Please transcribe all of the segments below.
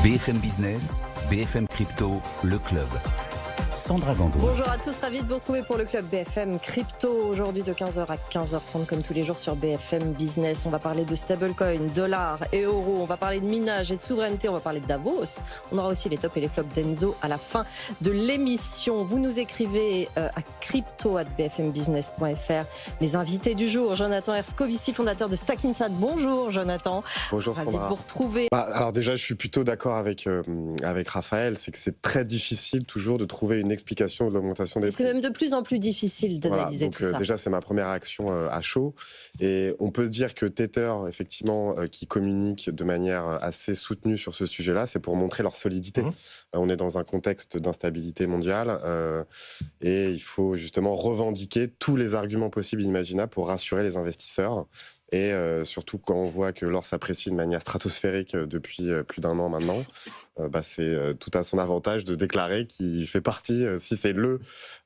BFM Business, BFM Crypto, le club. Sandra Gandoin. Bonjour à tous, ravi de vous retrouver pour le club BFM Crypto. Aujourd'hui de 15h à 15h30 comme tous les jours sur BFM Business. On va parler de stablecoin, dollars et euros. On va parler de minage et de souveraineté. On va parler de Davos. On aura aussi les tops et les flops d'Enzo à la fin de l'émission. Vous nous écrivez à crypto@bfmbusiness.fr. Mes invités du jour, Jonathan Erskovici, fondateur de Stackinsat. Bonjour Jonathan. Bonjour Sandra. Ravi de vous retrouver. Alors déjà, je suis plutôt d'accord avec Raphaël. C'est que c'est très difficile toujours de trouver une explication de l'augmentation des prix. C'est même de plus en plus difficile d'analyser tout ça. Déjà, c'est ma première réaction à chaud. Et on peut se dire que Tether, effectivement, qui communique de manière assez soutenue sur ce sujet-là, c'est pour montrer leur solidité. On est dans un contexte d'instabilité mondiale et il faut justement revendiquer tous les arguments possibles et imaginables pour rassurer les investisseurs. Et surtout quand on voit que l'or s'apprécie de manière stratosphérique depuis plus d'1 an maintenant, c'est tout à son avantage de déclarer qu'il fait partie, si c'est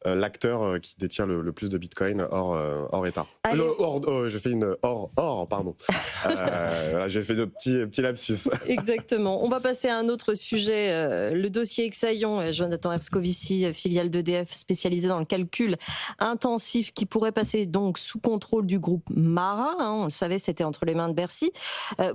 l'acteur qui détient le plus de Bitcoin hors État. J'ai fait une pardon. Voilà, j'ai fait de petits lapsus. Exactement. On va passer à un autre sujet, le dossier Exaion. Jonathan Erskovici, filiale d'EDF spécialisée dans le calcul intensif, qui pourrait passer donc sous contrôle du groupe Mara. On le savait, c'était entre les mains de Bercy.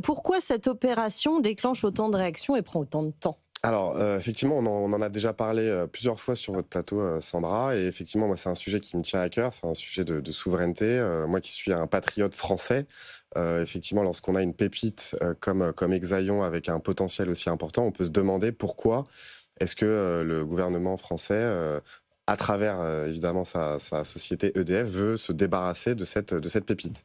Pourquoi cette opération déclenche autant de réactions et prend autant de temps ? Alors, effectivement, on en a déjà parlé plusieurs fois sur votre plateau, Sandra, et effectivement, moi, c'est un sujet qui me tient à cœur, c'est un sujet de souveraineté. Moi qui suis un patriote français, effectivement, lorsqu'on a une pépite comme Exaion avec un potentiel aussi important, on peut se demander pourquoi est-ce que le gouvernement français, à travers évidemment sa société EDF, veut se débarrasser de cette pépite.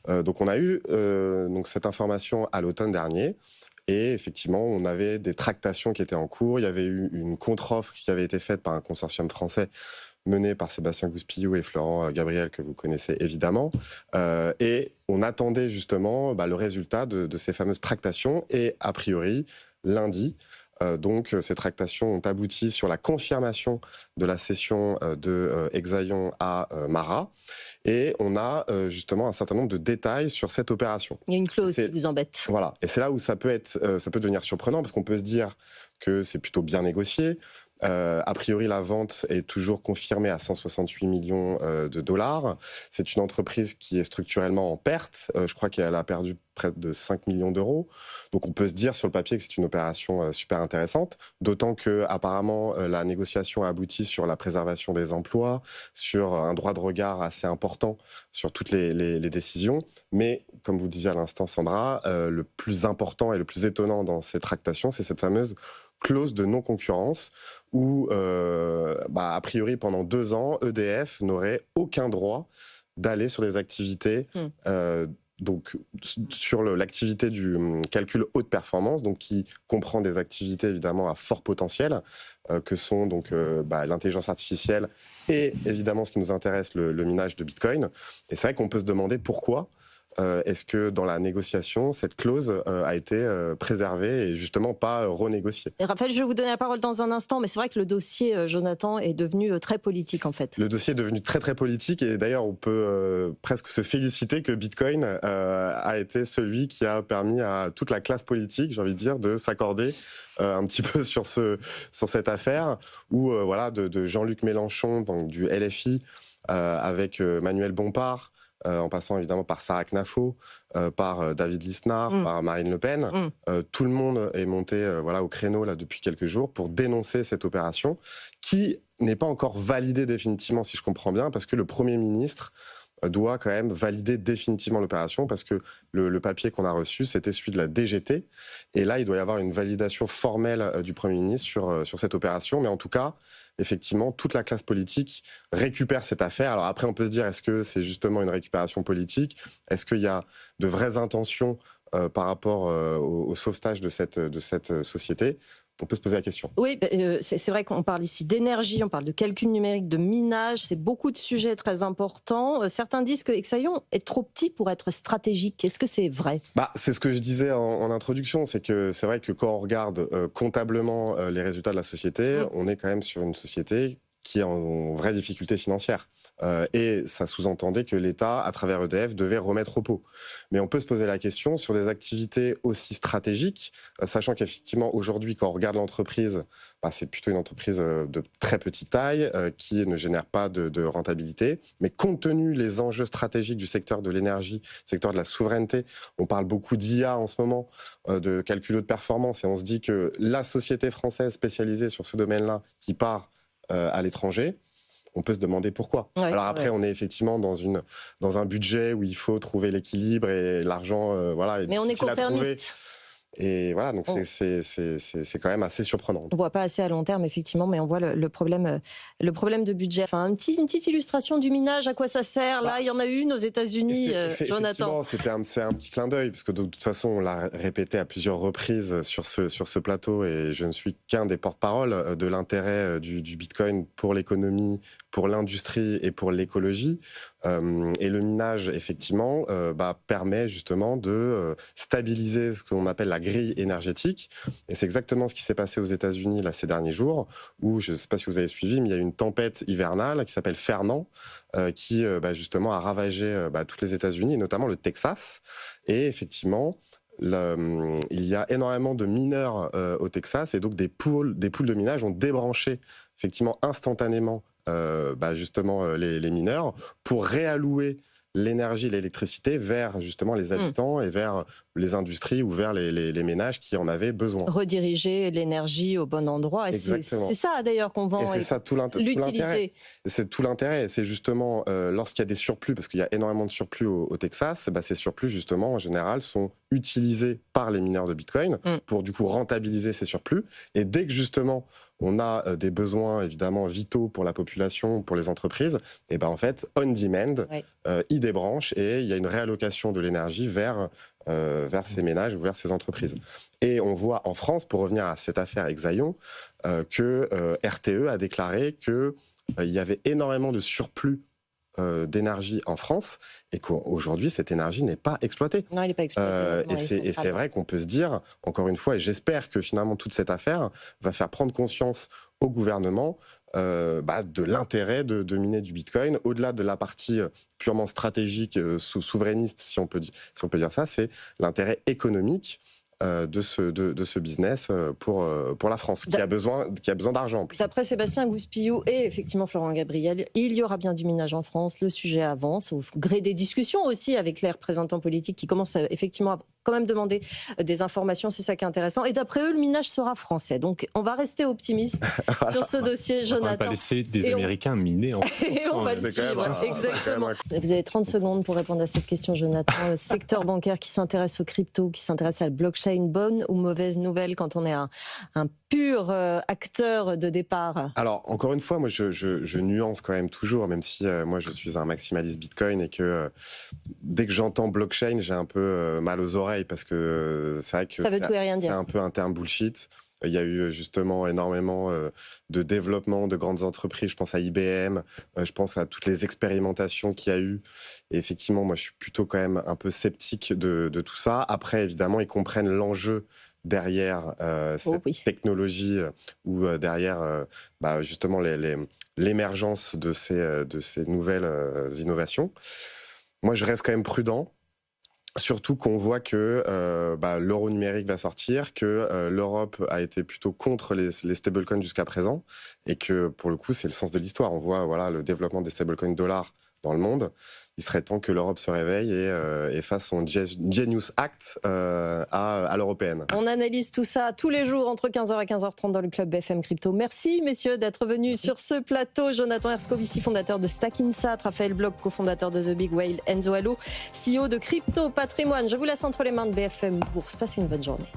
Donc on a eu donc cette information à l'automne dernier. Et effectivement, on avait des tractations qui étaient en cours. Il y avait eu une contre-offre qui avait été faite par un consortium français mené par Sébastien Gouspillou et Florent Gabriel, que vous connaissez évidemment. Et on attendait justement le résultat de ces fameuses tractations. Et a priori, lundi, donc ces tractations ont abouti sur la confirmation de la cession de Exaion à Mara. Et on a justement un certain nombre de détails sur cette opération. Il y a une clause qui vous embête. Voilà, et c'est là où ça peut devenir surprenant, parce qu'on peut se dire que c'est plutôt bien négocié. A priori, la vente est toujours confirmée à 168 millions de dollars. C'est une entreprise qui est structurellement en perte. Je crois qu'elle a perdu près de 5 millions d'euros. Donc on peut se dire sur le papier que c'est une opération super intéressante, d'autant que apparemment la négociation a abouti sur la préservation des emplois, sur un droit de regard assez important sur toutes les décisions. Mais comme vous disiez à l'instant, Sandra, le plus important et le plus étonnant dans ces tractations, c'est cette fameuse clause de non-concurrence où, a priori, pendant 2 ans, EDF n'aurait aucun droit d'aller sur des activités, donc sur l'activité du calcul haute performance, donc qui comprend des activités évidemment à fort potentiel, que sont donc l'intelligence artificielle et évidemment ce qui nous intéresse, le minage de Bitcoin. Et c'est vrai qu'on peut se demander pourquoi. Est-ce que dans la négociation, cette clause a été préservée et justement pas renégociée ? Et Raphaël, je vais vous donner la parole dans un instant, mais c'est vrai que le dossier, Jonathan, est devenu très politique en fait. Le dossier est devenu très très politique et d'ailleurs on peut presque se féliciter que Bitcoin a été celui qui a permis à toute la classe politique, j'ai envie de dire, de s'accorder un petit peu sur cette affaire où de Jean-Luc Mélenchon, donc du LFI, avec Manuel Bompard, en passant évidemment par Sarah Knafo, par David Lisnard, par Marine Le Pen. Tout le monde est monté au créneau là, depuis quelques jours pour dénoncer cette opération qui n'est pas encore validée définitivement, si je comprends bien, parce que le Premier ministre doit quand même valider définitivement l'opération, parce que le papier qu'on a reçu, c'était celui de la DGT. Et là, il doit y avoir une validation formelle du Premier ministre sur cette opération. Mais en tout cas, effectivement, toute la classe politique récupère cette affaire. Alors après, on peut se dire, est-ce que c'est justement une récupération politique ? Est-ce qu'il y a de vraies intentions par rapport au sauvetage de cette société ? On peut se poser la question. Oui, c'est vrai qu'on parle ici d'énergie, on parle de calcul numérique, de minage, c'est beaucoup de sujets très importants. Certains disent que Exaion est trop petit pour être stratégique. Est-ce que c'est vrai ? C'est ce que je disais en introduction, c'est vrai que quand on regarde comptablement les résultats de la société, on est quand même sur une société qui est en vraie difficulté financière. et ça sous-entendait que l'État, à travers EDF, devait remettre au pot. Mais on peut se poser la question sur des activités aussi stratégiques, sachant qu'effectivement, aujourd'hui, quand on regarde l'entreprise, c'est plutôt une entreprise de très petite taille, qui ne génère pas de rentabilité. Mais compte tenu des enjeux stratégiques du secteur de l'énergie, secteur de la souveraineté, on parle beaucoup d'IA en ce moment, de calcul de performance, et on se dit que la société française spécialisée sur ce domaine-là, qui part à l'étranger, on peut se demander pourquoi. Ouais, alors après, on est effectivement dans un budget où il faut trouver l'équilibre et l'argent, voilà. Mais on est court-termiste. Et voilà, donc c'est quand même assez surprenant. On ne voit pas assez à long terme, effectivement, mais on voit le problème de budget. Enfin, une petite illustration du minage, à quoi ça sert. Là, il y en a une aux États-Unis, Jonathan. C'est un petit clin d'œil, parce que de toute façon, on l'a répété à plusieurs reprises sur ce plateau, et je ne suis qu'un des porte-parole de l'intérêt du Bitcoin pour l'économie, pour l'industrie et pour l'écologie. Et le minage, effectivement, permet justement de stabiliser ce qu'on appelle la grille énergétique. Et c'est exactement ce qui s'est passé aux États-Unis là, ces derniers jours, où, je ne sais pas si vous avez suivi, mais il y a eu une tempête hivernale qui s'appelle Fernand, qui justement a ravagé tous les États-Unis, et notamment le Texas. Et effectivement, il y a énormément de mineurs au Texas, et donc des poules de minage ont débranché effectivement instantanément justement les mineurs pour réallouer l'énergie, l'électricité vers justement les habitants et vers les industries ou vers les ménages qui en avaient besoin. Rediriger l'énergie au bon endroit. C'est ça d'ailleurs qu'on vend. Et c'est ça tout l'intérêt. C'est tout l'intérêt. C'est justement lorsqu'il y a des surplus, parce qu'il y a énormément de surplus au Texas, ces surplus justement en général sont utilisés par les mineurs de Bitcoin pour du coup rentabiliser ces surplus. Et dès que justement on a des besoins évidemment vitaux pour la population, pour les entreprises, et en fait, on demand, ils débranchent et il y a une réallocation de l'énergie vers ces ménages ou vers ces entreprises. Et on voit en France, pour revenir à cette affaire Exaion, que RTE a déclaré qu'il y avait énormément de surplus d'énergie en France et qu'aujourd'hui cette énergie n'est pas exploitée. Non, elle n'est pas exploitée. Et c'est vrai qu'on peut se dire, encore une fois, et j'espère que finalement toute cette affaire va faire prendre conscience au gouvernement de l'intérêt de miner du Bitcoin, au-delà de la partie purement stratégique, souverainiste, si on peut dire ça, c'est l'intérêt économique de ce business pour la France, qui a besoin d'argent en plus. D'après Sébastien Gouspillou et effectivement Florent Gabriel, il y aura bien du minage en France, le sujet avance, au gré des discussions aussi avec les représentants politiques qui commencent effectivement à quand même demander des informations, c'est ça qui est intéressant. Et d'après eux, le minage sera français. Donc on va rester optimiste sur ce dossier, Jonathan. On ne va pas laisser des Américains miner en France. Et on va le suivre, exactement. Vous avez 30 secondes pour répondre à cette question, Jonathan. Le secteur bancaire qui s'intéresse aux cryptos, qui s'intéresse à la blockchain, bonne ou mauvaise nouvelle quand on est un pur acteur de départ? Alors, encore une fois, moi, je nuance quand même toujours, même si moi, je suis un maximaliste Bitcoin et que dès que j'entends blockchain, j'ai un peu mal aux oreilles parce que c'est vrai que ça veut tout et rien dire. C'est un peu un terme bullshit. Il y a eu justement énormément de développement de grandes entreprises. Je pense à IBM, je pense à toutes les expérimentations qu'il y a eu. Et effectivement, moi, je suis plutôt quand même un peu sceptique de tout ça. Après, évidemment, ils comprennent l'enjeu derrière cette technologie ou derrière justement l'émergence de ces nouvelles innovations. Moi, je reste quand même prudent. Surtout qu'on voit que l'euro numérique va sortir, que l'Europe a été plutôt contre les stablecoins jusqu'à présent, et que pour le coup, c'est le sens de l'histoire. On voit le développement des stablecoins dollars dans le monde. Il serait temps que l'Europe se réveille et fasse son Genius Act à l'européenne. On analyse tout ça tous les jours entre 15h et 15h30 dans le Club BFM Crypto. Merci messieurs d'être venus sur ce plateau. Jonathan Erskovici, fondateur de Stackinsat, Raphaël Bloch, cofondateur de The Big Whale, Enzo Allo, CEO de Crypto Patrimoine. Je vous laisse entre les mains de BFM Bourse. Passez une bonne journée.